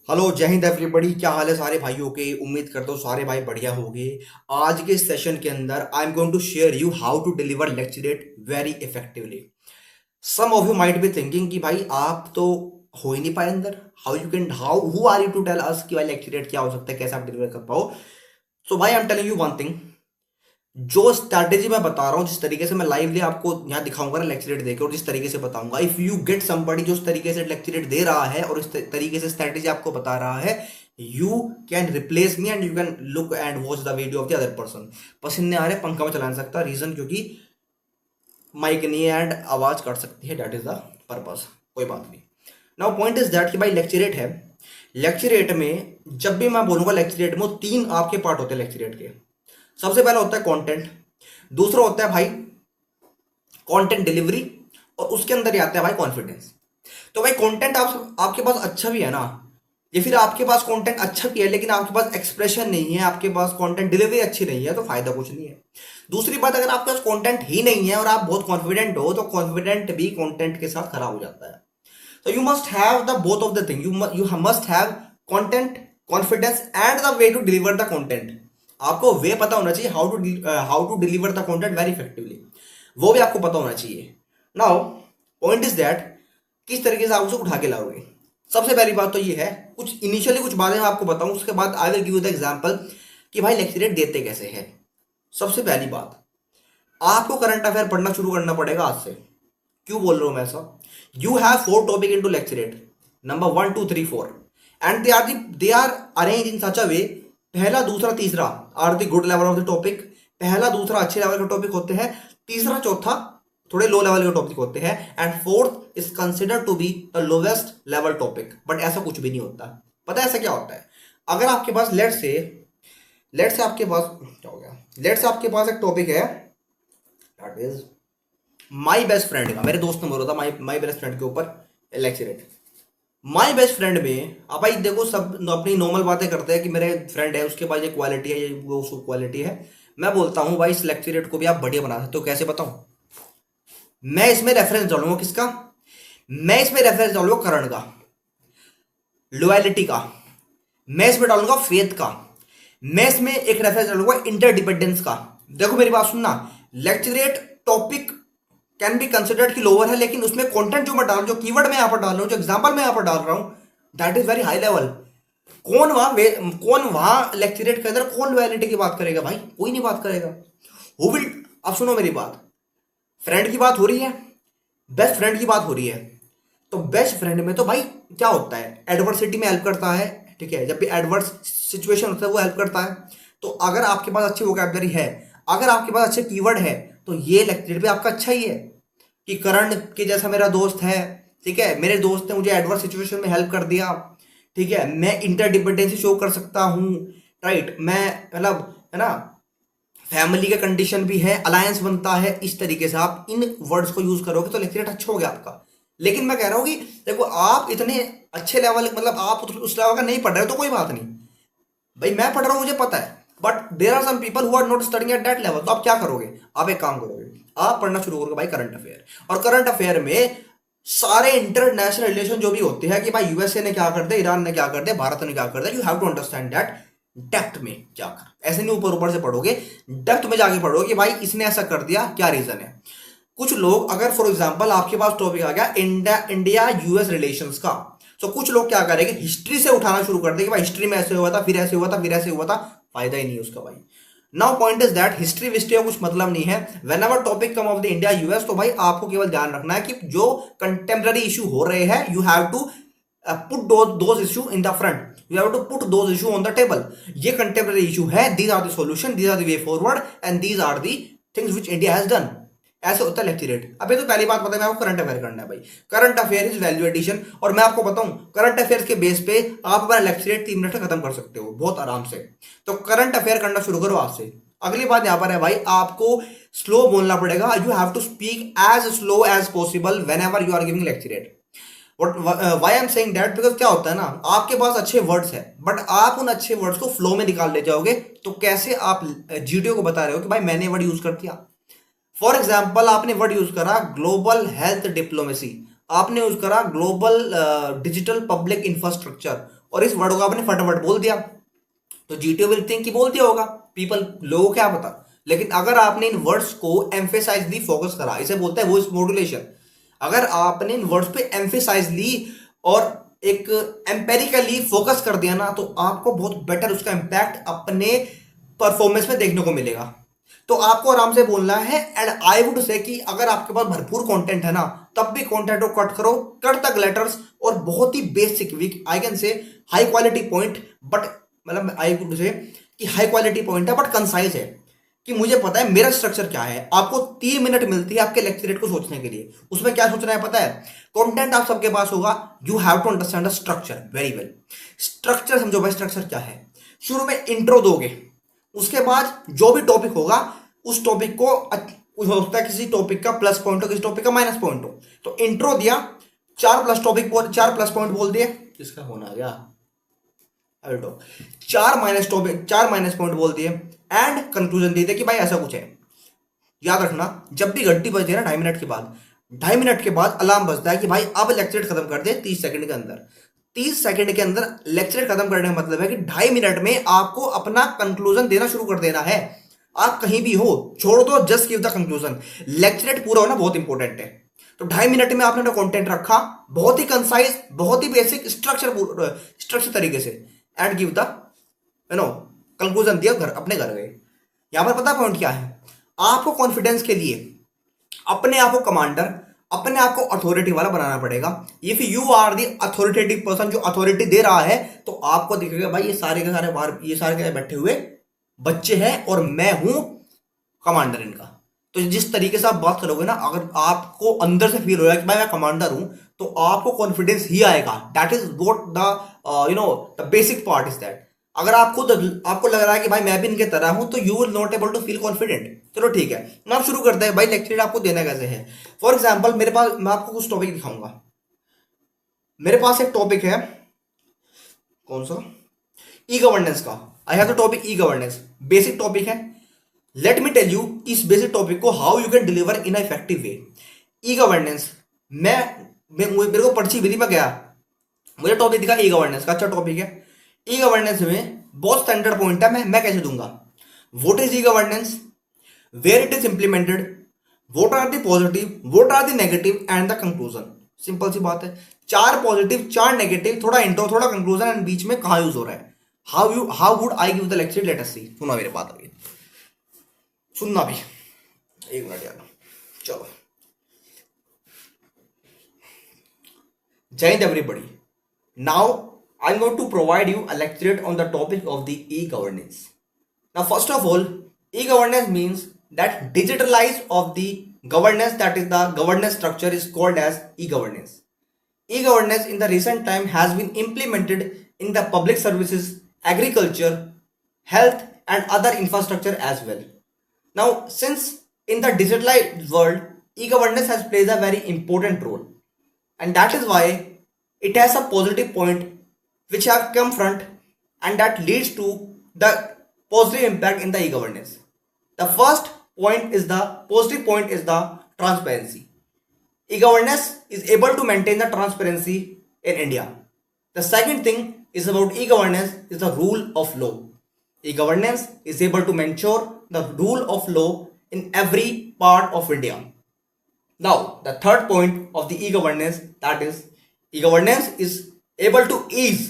Hello, जय Hind everybody. क्या हाल है सारे भाइयों के? उम्मीद करता हूँ सारे भाई बढ़िया होंगे। आज के सेशन के अंदर I am going to share you how to deliver lecturette very effectively. Some of you might be thinking कि भाई आप तो हो ही नहीं पाए अंदर। How who are you to tell us कि भाई लेक्चरेट क्या हो सकता है, कैसे आप डिलीवर कर पाओ। सो भाई I am telling you one thing. जो स्ट्रैटेजी मैं बता रहा हूँ, जिस तरीके से मैं लाइवली आपको यहाँ दिखाऊंगा ना लेक्चरेट देकर, और जिस तरीके से बताऊंगा, इफ यू गेट समबडी जो इस तरीके से लेक्चरेट दे रहा है और इस तरीके से स्ट्रैटेजी आपको बता रहा है, you can replace me and you can look and watch the video of the other person. पसीने आ रहे, पंखा में चला नहीं सकता, रीजन क्योंकि माइक नहीं है एंड आवाज कट सकती है, दैट इज द पर्पस। कोई बात नहीं। नाउ पॉइंट इज दैट कि भाई लेक्चरेट है। लेक्चरेट में जब भी मैं बोलूंगा लेक्चरेट में, तीन आपके पार्ट होते हैं लेक्चरेट के। सबसे पहला होता है कंटेंट, दूसरा होता है भाई कंटेंट डिलीवरी, और उसके अंदर ही आता है भाई कॉन्फिडेंस। तो भाई कंटेंट आपके पास अच्छा भी है ना, या फिर आपके पास कंटेंट अच्छा भी है लेकिन आपके पास एक्सप्रेशन नहीं है, आपके पास कंटेंट डिलीवरी अच्छी नहीं है, तो फायदा कुछ नहीं है। दूसरी बात, अगर आपके पास कंटेंट ही नहीं है और आप बहुत कॉन्फिडेंट हो, तो कॉन्फिडेंट भी कंटेंट के साथ खराब हो जाता है। So you must have the both of the thing. You must have content, confidence and the way to deliver the content. आपको वे पता होना चाहिए how to deliver the content very effectively. वो भी आपको पता होना चाहिए। Now point is that किस तरीके से आप उसे उठा के लाओगे। सबसे पहली बात तो ये है, कुछ इनिशियली कुछ बातें मैं आपको बताऊं, उसके बाद I will give you the example कि भाई लेक्चरेट देते कैसे हैं। सबसे पहली बात, आपको करंट अफेयर पढ़ना शुरू करना पड़ेगा आज से। क्यों बोल रहा हूं मैं ऐसा? You have four topic in to lecturette, number 1 2 3 4, and they are arrange in such a way. पहला दूसरा तीसरा are the good level of the topic. पहला दूसरा अच्छे लेवल के टॉपिक होते हैं, तीसरा चौथा थोड़े लो लेवल के टॉपिक होते हैं, and fourth is consider to be the lowest level topic. But ऐसा कुछ भी नहीं होता। पता है ऐसा क्या होता है? अगर आपके पास लेट से आपके पास क्या हो गया, लेट से आपके पास एक टॉपिक है, that is my best friend का। मेरे दोस्त ने बोला था माई बेस्ट फ्रेंड के ऊपर लेक्चरेट। माई बेस्ट फ्रेंड में अब भाई देखो, सब अपनी नॉर्मल बातें करते हैं कि मेरे फ्रेंड है, उसके पास ये क्वालिटी है, ये वो क्वालिटी है। मैं बोलता हूँ भाई इस लेक्चरेट को भी आप बढ़िया बना सकते हो। कैसे बताऊं? मैं इसमें रेफरेंस डालूंगा किसका? मैं इसमें रेफरेंस डालूंगा करण का, लॉयलिटी का। मैं इसमें डालूंगा फेथ का। मैं इसमें एक रेफरेंस डालूंगा इंटरडिपेंडेंस का। देखो मेरी बात सुनना, lecturette topic can be considered कि लोअर है, लेकिन उसमें कंटेंट जो मैं डाल, जो कीवर्ड मैं यहां पर डाल रहा हूं, जो एग्जांपल मैं यहां पर डाल रहा हूं, that is very high level. कौन वहां लेक्चरेट के अंदर कौन लॉयलिटी की बात करेगा भाई? कोई नहीं बात करेगा। Who will? अब सुनो मेरी बात, फ्रेंड की बात हो रही है, बेस्ट फ्रेंड की बात हो रही है। तो बेस्ट फ्रेंड में तो भाई क्या होता है, एडवर्सिटी में हेल्प करता है। ठीक है, जब भी एडवर्स सिचुएशन होता है वो हेल्प करता है। तो अगर आपके पास अच्छी वोकैबुलरी है, अगर आपके पास अच्छे कीवर्ड है, तो ये लेक्चर भी आपका अच्छा ही है कि करण के जैसा मेरा दोस्त है। ठीक है, मेरे दोस्त ने मुझे एडवर्स सिचुएशन में हेल्प कर दिया। ठीक है, मैं इंटरडिपेंडेंसी शो कर सकता हूँ। राइट, मैं मतलब है ना, फैमिली का कंडीशन भी है, अलायंस बनता है। इस तरीके से आप इन वर्ड्स को यूज करोगे तो लेक्चरेट अच्छा हो गया आपका। लेकिन मैं कह रहा हूँ कि देखो, आप इतने अच्छे लेवल, मतलब आप उस लेवल का नहीं पढ़ रहे हो तो कोई बात नहीं। भाई मैं पढ़ रहा हूँ, मुझे पता है, but there are some people who are not studying at that level. तो आप क्या करोगे? आप एक काम करोगे, आप पढ़ना शुरू करोगे भाई करंट अफेयर। और करंट अफेयर में सारे इंटरनेशनल रिलेशन जो भी होते हैं कि भाई यूएसए ने क्या कर दिया, ईरान ने क्या कर दिया, भारत ने क्या कर दिया, you have to understand that depth में जाकर। ऐसे नहीं ऊपर ऊपर से पढ़ोगे, डेप्थ में जाके पढ़ोगे कि भाई इसने ऐसा कर दिया, क्या रीजन है। कुछ लोग, अगर फॉर एग्जांपल आपके पास टॉपिक आ गया इंडिया यूएस रिलेशंस का, तो कुछ लोग क्या करेंगे, हिस्ट्री से उठाना शुरू कर देंगे, भाई हिस्ट्री में ऐसे हुआ था, फिर ऐसे हुआ था, फिर ऐसे हुआ था। फायदा ही नहीं है उसका भाई। Now point is that history विस्ट्री का कुछ मतलब नहीं है। Whenever topic come of the India US, तो भाई आपको केवल ध्यान रखना है कि जो कंटेम्प्रेरी इशू हो रहे हैं, you have to put those issue in the front, you have to put those issue on the table. ये कंटेम्प्रेरी इशू है, these are the solution, these are the way forward, and these are the things which India has done. ऐसे होता है lecturette. अबे तो पहली बात पता है, मैं आपको करंट अफेयर करना है भाई। Current affair is value addition. और मैं आपको बताऊं, करंट अफेयर्स के बेस पे आप अपना लेक्चरेट 3 मिनट में खत्म कर सकते हो बहुत आराम से। तो करंट अफेयर करना शुरू करो आज से। अगली बात यहां पर है भाई, आपको स्लो बोलना पड़ेगा। You have to speak as slow as possible whenever you are giving lecturette. Why I am saying that, because क्या होता है ना, आपके पास अच्छे वर्ड्स है, बट आप उन अच्छे वर्ड्स को फ्लो में निकाल ले जाओगे, तो कैसे आप जीडीओ को बता रहे हो कि भाई मैंने वर्ड यूज कर दिया। फॉर एग्जाम्पल, आपने वर्ड यूज करा ग्लोबल हेल्थ डिप्लोमेसी। आपने यूज करा ग्लोबल डिजिटल पब्लिक इंफ्रास्ट्रक्चर, और इस वर्ड को आपने फटाफट बोल दिया, तो जीटीओ विल थिंक कि बोल दिया होगा, पीपल, लोगों को क्या पता। लेकिन अगर आपने इन वर्ड्स को एम्फेसाइजली फोकस करा, इसे बोलते हैं वॉइस मॉड्यूलेशन। अगर आपने इन वर्ड्स पे एम्फेसाइज ली और एक एम्पेरिकली फोकस कर दिया ना, तो आपको बहुत बेटर उसका इम्पैक्ट अपने परफॉर्मेंस में देखने को मिलेगा। तो आपको आराम से बोलना है। एंड आई वुड से कि अगर आपके पास भरपूर कंटेंट है ना, तब भी कंटेंट को कट करो, कट तक लेटर्स, और बहुत ही basic weak, I can say high quality point, but मतलब आई वुड से कि हाई क्वालिटी पॉइंट है बट कंसाइज है, कि मुझे पता है मेरा स्ट्रक्चर क्या है। आपको 3 मिनट मिलती है आपके लेक्चरेट को सोचने के लिए, उसमें क्या सोचना है पता है? कंटेंट आप सबके पास होगा, you have to understand the structure very well. Structure समझो भाई, स्ट्रक्चर क्या है। शुरू में इंट्रो दोगे, उसके बाद जो भी टॉपिक होगा उस टॉपिक को, हो सकता है किसी टॉपिक का प्लस पॉइंट हो, किसी टॉपिक का माइनस पॉइंट हो, तो इंट्रो दिया, 4 प्लस पॉइंट बोल दिए, किसका होना आ गया, अल्टो, 4 माइनस पॉइंट बोल दिए, एंड कंक्लूजन दे दिया कि भाई ऐसा कुछ है। याद रखना, जब भी घंटी बजती है ना 2.5 मिनट के बाद, 2.5 मिनट के बाद अलार्म बजता है कि भाई अब लेक्चर खत्म कर दे 30 सेकंड के अंदर। 30 सेकंड के अंदर लेक्चर खत्म करने का मतलब है कि 2.5 मिनट में आपको अपना कंक्लूजन देना शुरू कर देना है। आप कहीं भी हो, छोड़ दो, just give the conclusion. Lecturette पूरा होना बहुत इंपॉर्टेंट है। तो 2.5 मिनट में आपने कंटेंट रखा, बहुत ही कंसाइज, बहुत ही बेसिक स्ट्रक्चर तरीके से, एंड गिव द कंक्लूजन दिया, घर अपने घर गए। यहां पर पता पॉइंट क्या है? आपको कॉन्फिडेंस के लिए अपने आप को कमांडर, अपने आप को अथॉरिटी वाला बनाना पड़ेगा। If you are the authoritative person, जो अथॉरिटी दे रहा है, तो आपको दिखेगा भाई ये सारे के सारे बाहर, ये सारे के बैठे हुए बच्चे हैं और मैं हूं कमांडर इनका। तो जिस तरीके से आप बात करोगे ना, अगर आपको अंदर से फील हो रहा है कि भाई मैं कमांडर हूं, तो आपको कॉन्फिडेंस ही आएगा। That is what the basic part is that. अगर आपको लग रहा है कि भाई मैं भी इनके तरह हूं, तो you will not able to feel confident. चलो ठीक है, मैं आप शुरू करते हैं भाई, लेक्चर आपको देना कैसे है। फॉर एग्जाम्पल मेरे पास, मैं आपको कुछ टॉपिक दिखाऊंगा। मेरे पास एक टॉपिक है, कौन सा, ई गवर्नेंस का। I have the topic e governance, basic topic है। लेट मी टेल यू इस बेसिक टॉपिक को how you can deliver in effective way. E governance, मेरे को पर्ची मिली, मैं गया, मुझे टॉपिक दिखा ई गवर्नेंस का, अच्छा टॉपिक है। ई गवर्नेंस में बहुत स्टैंडर्ड पॉइंट है, मैं कैसे दूंगा। What is e governance, where it is implemented, what are the positive, what are the negative, and the conclusion. Simple सी बात है, 4 पॉजिटिव 4 नेगेटिव, थोड़ा इंट्रो थोड़ा कंक्लूजन, एंड बीच में कहां यूज हो रहा है। How would I give the lecture, let us see. सुना मेरे बात अभी, सुनना भी, एक मिनट यार, चलो। जय Hind everybody. Now I'm going to provide you a lecture on the topic of the e-governance. Now first of all, e-governance means that digitalize of the governance, that is the governance structure is called as e-governance. E-governance in the recent time has been implemented in the public services, agriculture, health and other infrastructure as well. Now since in the digitalized world, e-governance has played a very important role, and that is why it has a positive point which have come front, and that leads to the positive impact in the e-governance. The first point is the positive point is the transparency. E-governance is able to maintain the transparency in India. The second thing is about e-governance is the rule of law. E-governance is able to ensure the rule of law in every part of India. Now, the third point of the e-governance, that is, e-governance is able to ease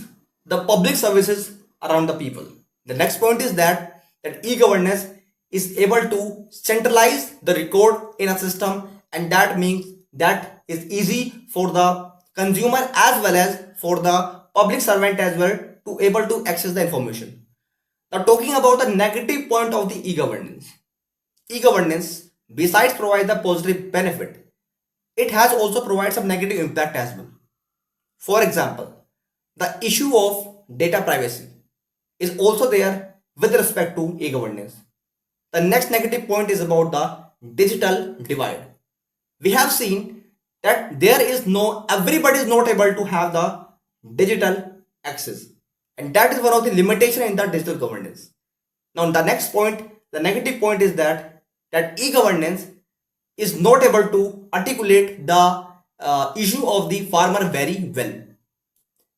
the public services around the people. The next point is that e-governance is able to centralize the record in a system, and that means that is easy for the consumer as well as for the public servant as well to able to access the information. Now, talking about the negative point of the e-governance. E-governance, besides provide the positive benefit, it has also provided some negative impact as well. For example, the issue of data privacy is also there with respect to e-governance. The next negative point is about the digital divide. We have seen that everybody is not able to have the digital access, and that is one of the limitation in the digital governance. Now, the next point, the negative point is that e-governance is not able to articulate the issue of the farmer very well.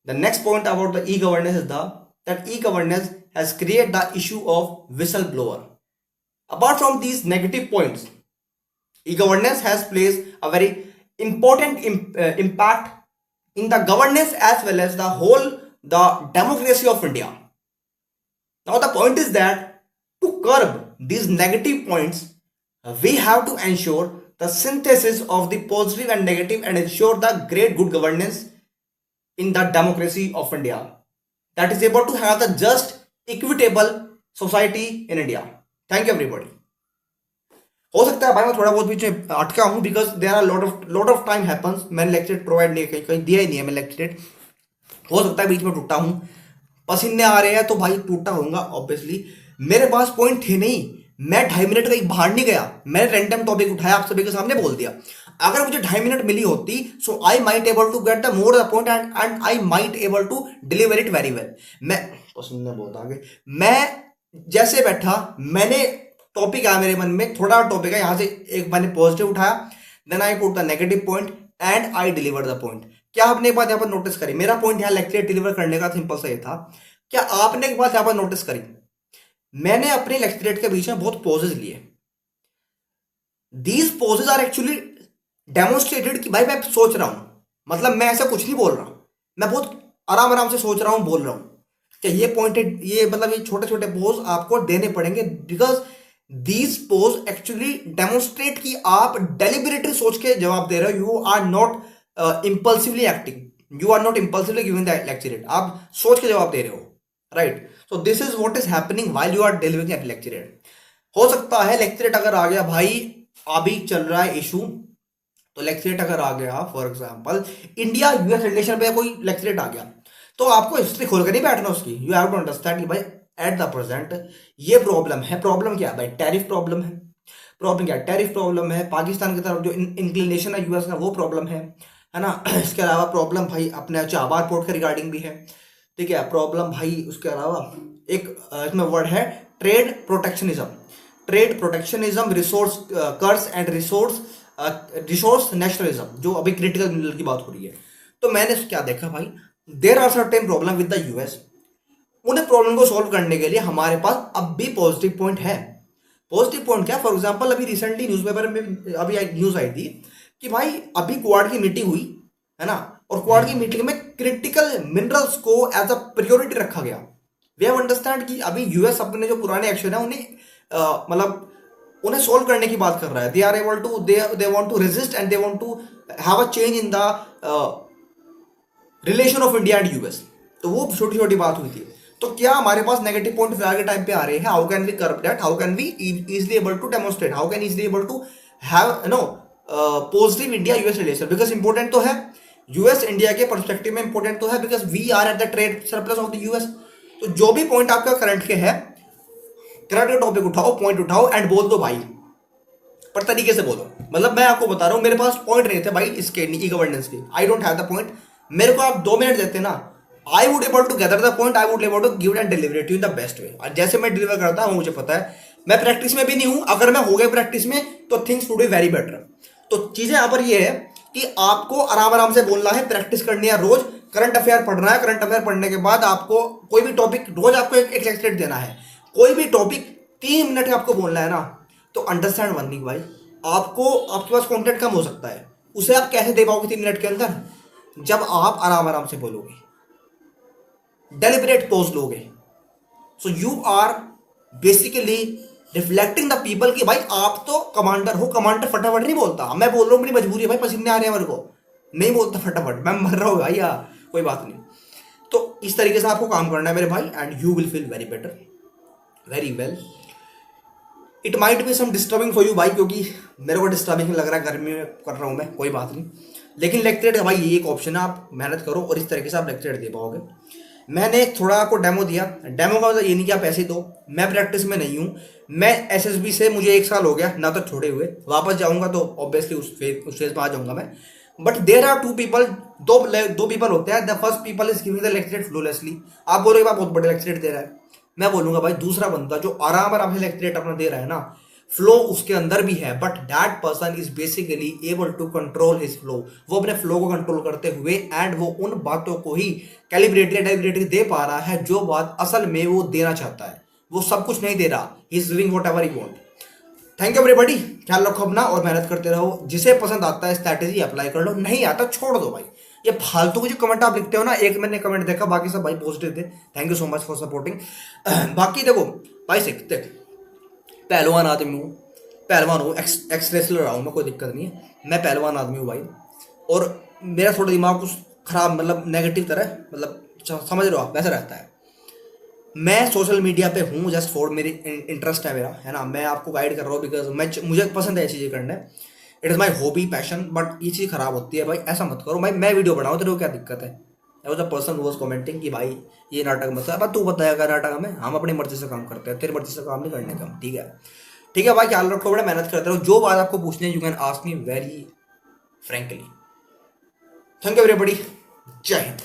The next point about the e-governance is that e-governance has created the issue of whistleblower. Apart from these negative points, e-governance has placed a very important impact in the governance as well as the democracy of India. Now the point is that to curb these negative points, we have to ensure the synthesis of the positive and negative and ensure the great good governance in the democracy of India that is able to have the just equitable society in India. Thank you everybody. हो सकता है भाई मैं थोड़ा बहुत बीच में अटका हूं because there are lot of time happens. मैंने लेक्चर प्रोवाइड नहीं कहीं कहीं दिया ही नहीं है. मैं लेक्चर हो सकता है बीच में टूटा हूं, पसीने आ रहे हैं तो भाई टूटा होऊंगा ऑब्वियसली. मेरे पास पॉइंट थे नहीं, मैं 2.5 मिनट कहीं बाहर नहीं गया, मैंने रैंडम टॉपिक उठाया आप सभी के सामने बोल दिया. अगर मुझे 2.5 मिनट मिली होती so I might able to get the more the point and I might able to deliver it very well. मैं पसीने बहुत आगे, मैं जैसे बैठा मैंने टॉपिक आया मेरे मन में, थोड़ा टॉपिक है यहां से एक मैंने पॉजिटिव उठाया, then I put the negative point and I deliver the point. क्या आपने एक बात यहाँ पर नोटिस करी? मेरा पॉइंट यहाँ लेक्चर डिलीवर करने का सिंपल सा ये था. क्या आपने एक बात यहाँ पर नोटिस करी? मैंने अपने लेक्चरेट के बीच में बहुत पॉजेज लिए. These pauses are actually demonstrated कि भाई मैं सोच रहा हूं, मतलब मैं ऐसा कुछ नहीं बोल रहा, मैं बहुत आराम आराम से सोच रहा हूं, बोल रहा हूं. क्या ये पॉइंटेड ये मतलब ये छोटे छोटे पोज आपको देने पड़ेंगे because these pause actually demonstrate कि आप डेलिबरेटली सोच के जवाब दे रहे हो. You are not impulsively acting, you are not impulsively giving the lecturette, आप सोच के जवाब दे रहे हो. Right, so this is what is happening while you are delivering at lecturette. हो सकता है लेक्चरेट अगर आ गया, भाई अभी चल रहा है इशू, तो लेक्चरेट अगर आ गया for example India US relation पे कोई लेक्चरेट आ गया, तो आपको हिस्ट्री खोल कर नहीं बैठना उसकी. यू हैव टू अंडरस्टैंड कि भाई एट द प्रेजेंट ये प्रॉब्लम है. प्रॉब्लम क्या है भाई? टैरिफ प्रॉब्लम है. प्रॉब्लम क्या है? टैरिफ प्रॉब्लम है. पाकिस्तान की तरफ जो इंक्लिनेशन है यूएस का वो प्रॉब्लम है ना. इसके अलावा प्रॉब्लम भाई अपने चाबार पोर्ट के रिगार्डिंग भी है. ठीक है, प्रॉब्लम भाई उसके अलावा एक इसमें वर्ड है trade protectionism. Trade protectionism, resource curse and resource nationalism, जो अभी क्रिटिकल मिनरल की बात हो रही है. तो मैंने क्या देखा भाई, there are certain problem with the US. उन प्रॉब्लम को सॉल्व करने के लिए हमारे पास अब भी पॉजिटिव पॉइंट है. पॉजिटिव पॉइंट क्या? फॉर एग्जांपल अभी रिसेंटली न्यूज़पेपर में अभी न्यूज आई थी कि भाई अभी क्वाड की मीटिंग हुई है ना, और क्वाड की मीटिंग में क्रिटिकल मिनरल्स को एज अ प्रायोरिटी रखा गया. वी हैव अंडरस्टैंड कि अभी यूएस अपने जो पुराने एक्शन है उन्हें मतलब उन्हें सोल्व करने की बात कर रहा है. They are able to they want to resist and they want to have a change in the relation of India and US. तो वो छोटी छोटी बात हुई थी. तो क्या हमारे पास नेगेटिव पॉइंट फिलहाल के टाइम पे आ रहे हैं? How can we curb that? How can we easily able to demonstrate? How can easily able to have positive India US relation? Because important तो है, यूएस इंडिया के पर्सपेक्टिव में इंपॉर्टेंट तो है because we are at the trade surplus of the US. तो जो भी point आपका करंट के है, करंट का टॉपिक उठाओ, पॉइंट उठाओ एंड बोल दो भाई, पर तरीके से बोलो. मतलब मैं आपको बता रहा हूं मेरे पास पॉइंट नहीं थे भाई इसके ई गवर्नेंस के. I don't have the point. मेरे को आप 2 मिनट देते ना, I would able to gather the point, I would able to give and deliver it in the best way. और जैसे मैं डिलीवर करता हूं मुझे पता है, मैं प्रैक्टिस में भी नहीं हूं. अगर मैं हो गया प्रैक्टिस में तो things would be very better. तो चीजें यहां पर ये है कि आपको आराम आराम से बोलना है, प्रैक्टिस करनी है, रोज करंट अफेयर पढ़ना है. करंट अफेयर पढ़ने के बाद आपको कोई भी टॉपिक रोज आपको एक लेक्चर देना है. कोई भी टॉपिक 3 मिनट आपको बोलना है ना, तो अंडरस्टैंड वन थिंग भाई, आपको आपके पास कंटेंट कम हो सकता है, उसे आप कैसे दे पाओगे 3 मिनट के अंदर? जब आप आराम आराम से बोलोगे, डेलिबरेट पोज लोगे. So you are basically reflecting the people कि भाई आप तो कमांडर हो. कमांडर फटाफट नहीं बोलता. मैं बोल रहा हूँ मेरी मजबूरी है भाई, पसीने आ रहे हैं मेरे को, नहीं बोलता फटाफट, मैं मर रहा हूँ भाई, या कोई बात नहीं. तो इस तरीके से आपको काम करना है मेरे भाई and you will feel very better, very well. It might be some disturbing for you भाई, क्योंकि मेरे को डिस्टर्बिंग लग रहा है, गर्मी में कर रहा हूँ मैं, कोई बात नहीं. लेकिन लेक्चरेट भाई ये एक ऑप्शन है, आप मेहनत करो और इस तरीके से आप लेक्चरेट दे पाओगे. मैंने थोड़ा आपको डेमो दिया. डेमो का मतलब ये नहीं कि आप पैसे दो. मैं प्रैक्टिस में नहीं हूँ. मैं एसएसबी से मुझे 1 साल हो गया ना, तो छोड़े हुए वापस जाऊँगा तो ऑब्वियसली उस फेज में आ जाऊँगा मैं. बट देर आर 2 पीपल, दो पीपल होते हैं. The first people is giving the lecturette flawlessly. आप बोलोगे बहुत बड़े लेक्चरेट दे रहा है. मैं बोलूँगा भाई दूसरा बंदा जो आराम आराम से लेक्चरेट अपना दे रहा है ना, फ्लो उसके अंदर भी है, but that person is basically able to control his flow. वो अपने फ्लो को कंट्रोल करते हुए एंड वो उन बातों को ही कैलिब्रेटली दे पा रहा है जो बात असल में वो देना चाहता है। वो सब कुछ नहीं दे रहा, he is doing whatever he want. Thank you everybody, ख्याल रखो अपना और मेहनत करते रहो। जिसे पसंद आता है स्ट्रैटेजी अप्लाई कर लो, नहीं आता छोड़ दो भाई। ये फालतू के जो कमेंट आप लिखते हो ना, एक मैंने कमेंट देखा, बाकी सब भाई पॉजिटिव थे। Thank you so much for supporting. बाकी देखो भाई देख, पहलवान आदमी हूँ, पहलवान हूँ, एक्स रेसलर रहा हूँ मैं, कोई दिक्कत नहीं है। मैं पहलवान आदमी हूँ भाई, और मेरा थोड़ा दिमाग कुछ खराब, मतलब नेगेटिव तरह, मतलब समझ रहे हो आप, वैसा रहता है। मैं सोशल मीडिया पे हूँ जस्ट फॉर मेरी इंटरेस्ट है मेरा, है ना। मैं आपको गाइड कर रहा हूँ बिकॉज मुझे पसंद है ये चीज़ें करने। It is my hobby passion, but ये चीज़ खराब होती है भाई, ऐसा मत करो भाई। मैं वीडियो बनाऊँ तेरे को क्या दिक्कत है। I was a person was commenting कि भाई ये नाटक मत कर। तू बताएगा नाटक में, हम अपनी मर्जी से काम करते हैं, तेरी मर्जी से काम नहीं करने का, ठीक है। ठीक है भाई, ख्याल रखो, बड़ा मेहनत करते रहो। जो बात आपको पूछनी है you can ask me very frankly. Thank you everybody, जय हिंद।